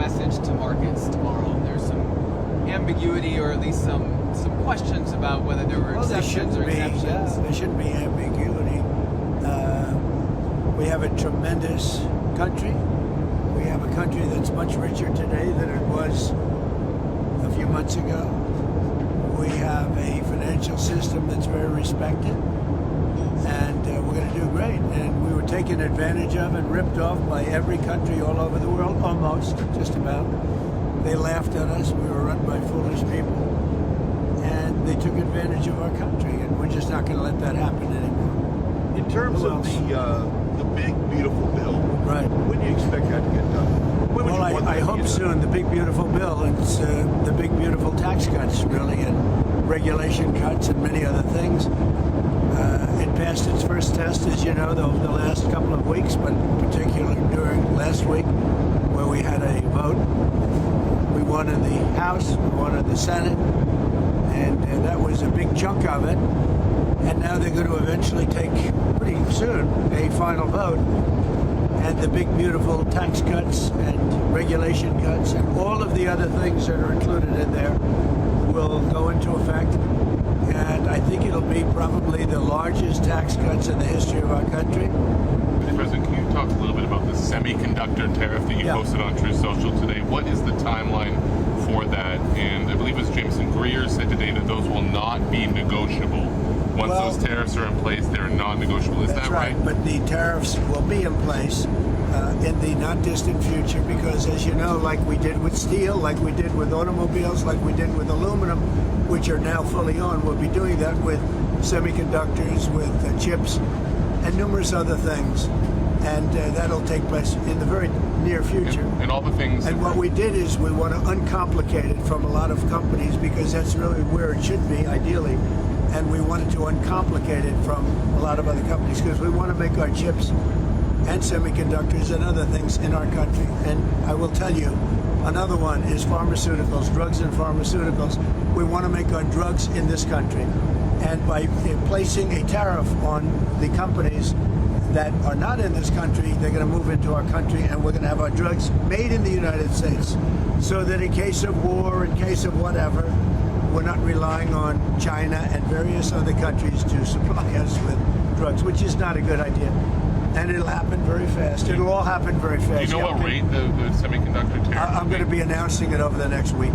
message to markets tomorrow? There's some ambiguity, or at least some questions about whether there were exceptions or exceptions. There shouldn't be ambiguity. We have a tremendous country. We have a country that's much richer today than it was a few months ago. We have a financial system that's very respected, and we're going to do great. And we were taken advantage of and ripped off by every country all over the world, almost, just about. They laughed at us. We were run by foolish people, and they took advantage of our country, and we're just not going to let that happen anymore. In terms of the big, beautiful bill, right? When do you expect that to get done? Well, I hope soon. The big, beautiful bill. It's the big, beautiful tax cuts, really, and regulation cuts and many other things. It passed its first test, as you know, the last couple of weeks, but particularly during last week, where we had a vote. We won in the House, we won in the Senate, and that was a big chunk of it. And now they're going to eventually take, pretty soon, a final vote. And the big, beautiful tax cuts and regulation cuts and all of the other things that are included in there will go into effect. And I think it'll be probably the largest tax cuts in the history of our country. Mr. President, can you talk a little bit about the semiconductor tariff that you posted on Truth Social today? What is the timeline for that? And I believe it was Jameson Greer said today that those will not be negotiable. Once those tariffs are in place, they're non-negotiable. Is that right? But the tariffs will be in place in the not-distant future because, as you know, like we did with steel, like we did with automobiles, like we did with aluminum, which are now fully on, we'll be doing that with semiconductors, with chips, and numerous other things. And that'll take place in the very near future. And all the things. And what we did is we want to uncomplicate it from a lot of companies because that's really where it should be, ideally. And we wanted to uncomplicate it from a lot of other companies because we want to make our chips and semiconductors and other things in our country. And I will tell you, another one is pharmaceuticals, drugs and pharmaceuticals. We want to make our drugs in this country. And by placing a tariff on the companies that are not in this country, they're going to move into our country, and we're going to have our drugs made in the United States so that in case of war, in case of whatever, we're not relying on China and various other countries to supply us with drugs, which is not a good idea. And it'll happen very fast. It'll all happen very fast. Do you know what rate the semiconductor tariff? I'm going to be announcing it over the next week.